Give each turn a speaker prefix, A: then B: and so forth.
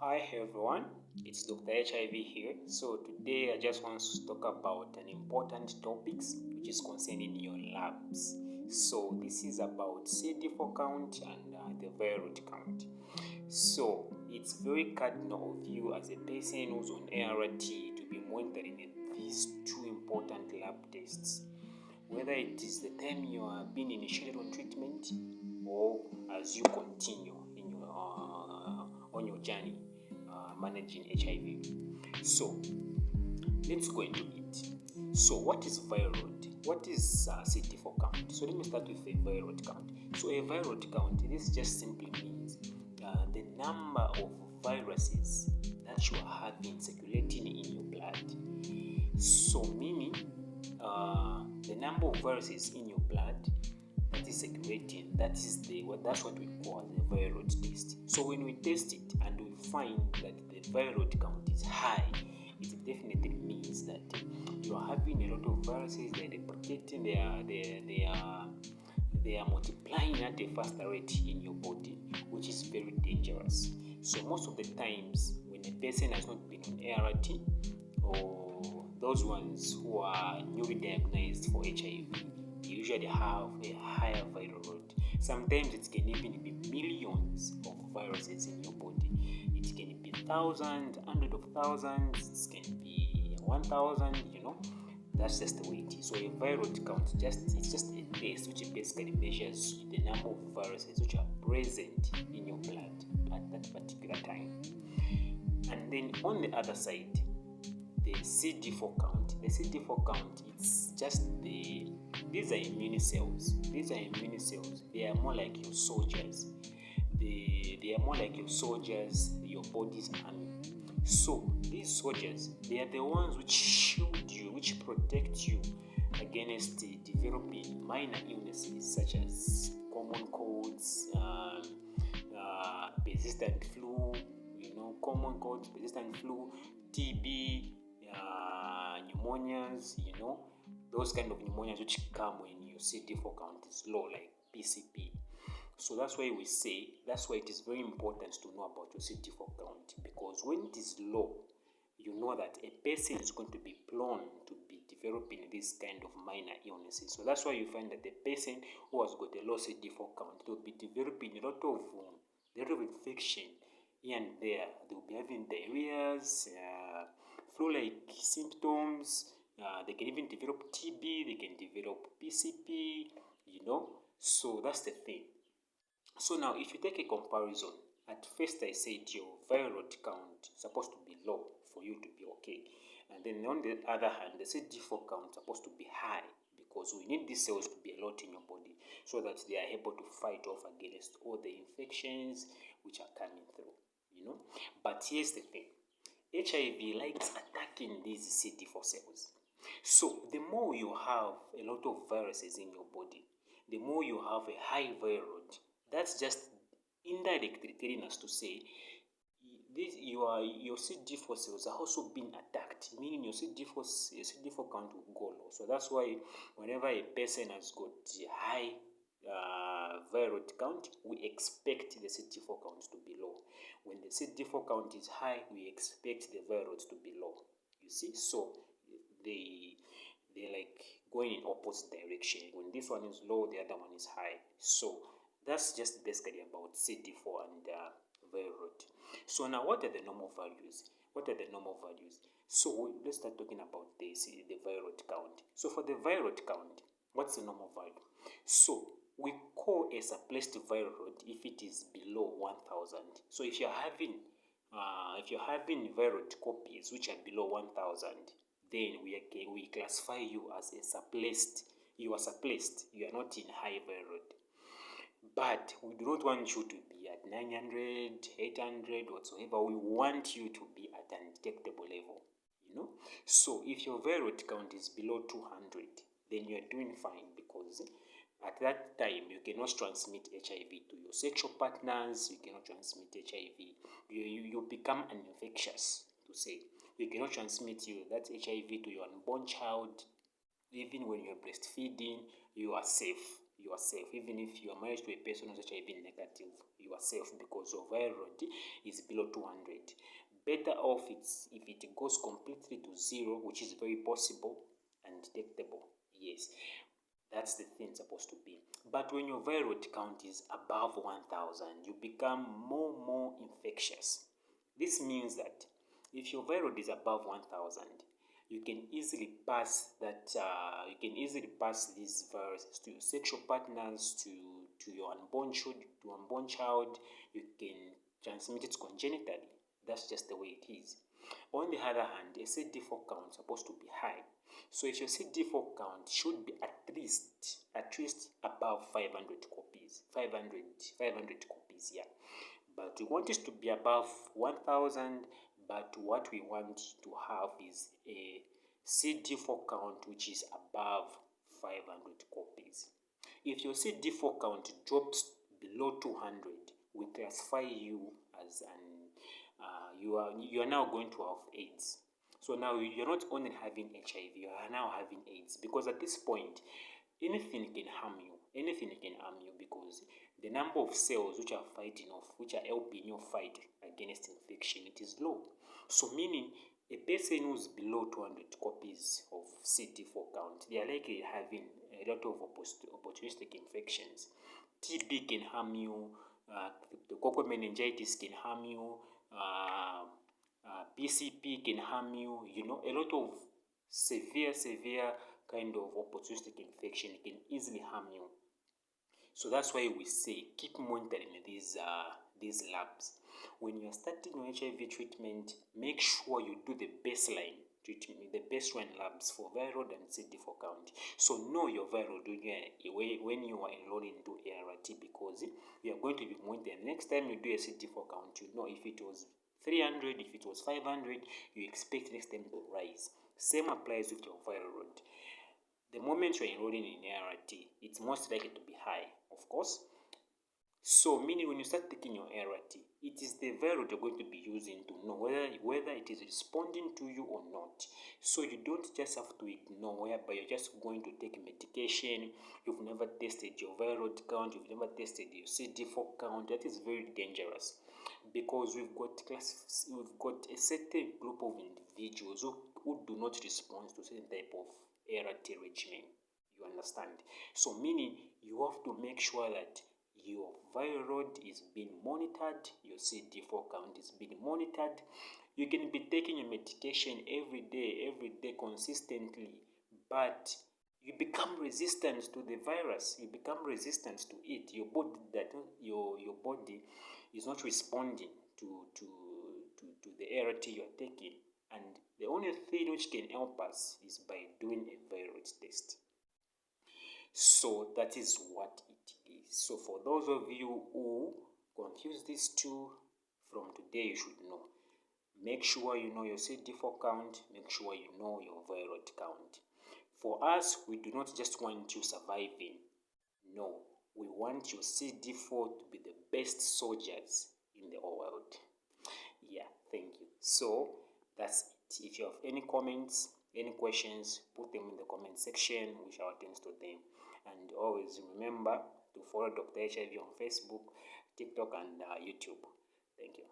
A: Hi everyone, it's Dr. HIV here. So today I just want to talk about an important topic which is concerning your labs. So this is about CD4 count and the viral count. So it's very cardinal of you as a person who's on ART to be monitoring these two important lab tests. Whether it is the time you are being initiated on treatment or as you continue in your on your journey managing HIV. So let's go into it. So what is viral? What is CD4 count? So let me start with a viral count. So a viral count, this just simply means the number of viruses that you are having circulating in your blood. So meaning the number of viruses in your blood that is circulating, that's what we call the viral test. So when we test it and we find that the viral count is high, it definitely means that you are having a lot of viruses. They're replicating, they are multiplying at a faster rate in your body, which is very dangerous. So most of the times when a person has not been on ART, or those ones who are newly diagnosed for HIV, they usually have a higher viral load. Sometimes it can even be millions of viruses in your body. It can be thousands, hundreds of thousands, it can be 1,000, That's just the way it is. So a viral count it's just a test which basically measures the number of viruses which are present in your blood at that particular time. And then on the other side, the CD4 count. The CD4 count, it's just these are immune cells. These are immune cells. They are more like your soldiers. They are more like your soldiers, your body's army. So these soldiers, they are the ones which shield you, which protect you against developing minor illnesses such as common colds, persistent flu, common colds, persistent flu, TB, pneumonias, those kind of pneumonias which come when your CD4 count is low, like PCP. So that's why it is very important to know about your CD4 count, because when it is low, you know that a person is going to be prone to be developing this kind of minor illnesses. So that's why you find that the person who has got a low CD4 count will be developing a lot of infection here and there. They will be having diarrheas, flu-like symptoms. They can even develop TB. They can develop PCP. So that's the thing. So now, if you take a comparison, at first I said your viral count is supposed to be low for you to be okay, and then on the other hand, the CD4 count is supposed to be high, because we need these cells to be a lot in your body so that they are able to fight off against all the infections which are coming through. But here's the thing: HIV likes attacking these CD4 cells. So the more you have a lot of viruses in your body, the more you have a high viral load. That's just indirectly telling us to say your CD4 cells are also being attacked, meaning your CD4 count will go low. So that's why whenever a person has got high viral count, we expect the CD4 count to be low. When the CD4 count is high, we expect the viral to be low. You see, so they're like going in opposite direction. When this one is low, the other one is high. So that's just basically about CD4 and viral. So now, what are the normal values? So let's start talking about the viral count. So for the viral count, what's the normal value? So we call a suppressed viral load if it is below 1,000. So if you're having viral copies which are below 1,000, then we classify you as a suppressed. You are suppressed. You are not in high viral load. But we do not want you to be at 900, 800, whatsoever. We want you to be at an undetectable level. So if your viral count is below 200, then you are doing fine, because at that time you cannot transmit HIV to your sexual partners. You cannot transmit HIV. You become infectious, to say. You cannot transmit that HIV to your unborn child. Even when you are breastfeeding, you are safe. Even if you are married to a person who is HIV negative, yourself because your viral load is below 200. Better off if it goes completely to zero, which is very possible and detectable. Yes, that's the thing supposed to be. But when your viral load count is above 1000, you become more infectious. This means that if your viral load is above 1000, you can easily pass these viruses to your sexual partners, to your unborn child. You can transmit it congenitally. That's just the way it is. On the other hand, a CD4 count is supposed to be high. So if your CD4 count should be at least above 500 copies, 500 copies, yeah. But we want it to be above 1000, but what we want to have is a CD4 count which is above 500 copies. If your CD4 count drops below 200, we classify you as you are now going to have AIDS. So now you're not only having HIV, you are now having AIDS, because at this point anything can harm you. Because the number of cells which are helping you fight against infection, it is low. So meaning a person who's below 200 copies of CD4 count, they are likely having a lot of opportunistic infections. TB can harm you, the coccal meningitis can harm you, PCP can harm you. A lot of severe kind of opportunistic infection can easily harm you. So that's why we say keep monitoring these labs. When you are starting your HIV treatment, make sure you do the baseline treatment, the baseline labs for viral and CD4 count. So know your viral when you are enrolled into ART, because you are going to be monitoring. Next time you do a CD4 count, you know if it was 300, if it was 500, you expect next time to rise. Same applies with your viral load. The moment you're enrolling in ART, it's most likely to be high, of course. So, meaning when you start taking your ART, it is the viral you're going to be using to know whether it is responding to you or not. So you don't just have to ignore whereby you're just going to take medication. You've never tested your viral count, you've never tested your CD4 count. That is very dangerous, because we've got a certain group of individuals who do not respond to certain type of ART regimen. You understand? So meaning you have to make sure that your viral load is being monitored, your CD4 count is being monitored. You can be taking your medication every day consistently, but you become resistant to the virus. You become resistant to it. Your body is not responding to the ART you are taking, and the only thing which can help us is by doing a viral load test. So that is what it is. So for those of you who confuse these two, from today you should know. Make sure you know your CD4 count. Make sure you know your viral load count. For us, we do not just want you surviving. No, we want your CD4 to be the best soldiers in the whole world. Yeah, thank you. So that's it. If you have any comments, any questions, put them in the comment section. We shall attend to them. And always remember to follow Dr. HIV on Facebook, TikTok, and YouTube. Thank you.